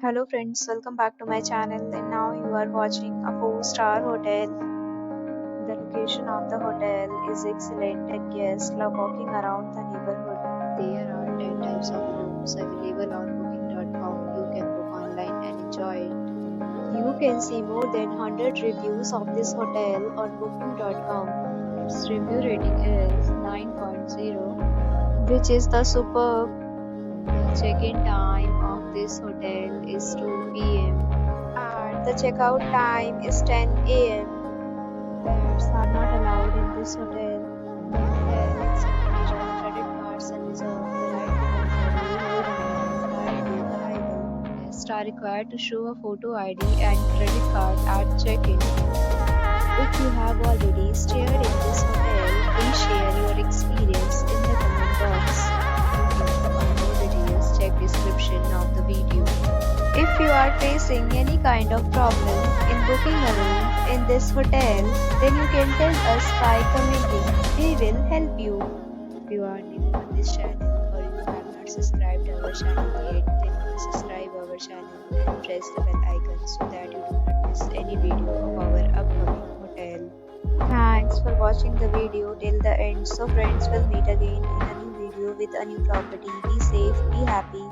Hello friends, welcome back to my channel and now you are watching a 4-star hotel. The location of the hotel is excellent and guests love walking around the neighborhood. There are 10 types of rooms available on booking.com. You can book online and enjoy it. You can see more than 100 reviews of this hotel on booking.com. Its review rating is 9.0, which is the superb. The check-in time of this hotel is 2 p.m. and the checkout time is 10 a.m. Pets are not allowed in this hotel. The hotel accepts major credit cards and reserves the right to temporarily hold an amount prior to arrival. Guests are required to show a photo ID and credit card at check-in. If you have already stayed in this hotel, please share your experience in the comment box. Check description of the video. If you are facing any kind of problem in booking a room in this hotel, then you can tell us by commenting. We will help you. If you are new on this channel or you have not subscribed our channel yet, then please subscribe our channel and press the bell icon so that you do not miss any video of our upcoming hotel. Thanks for watching the video till the end. So friends, will meet again in a new video with a new property. Be safe, be happy.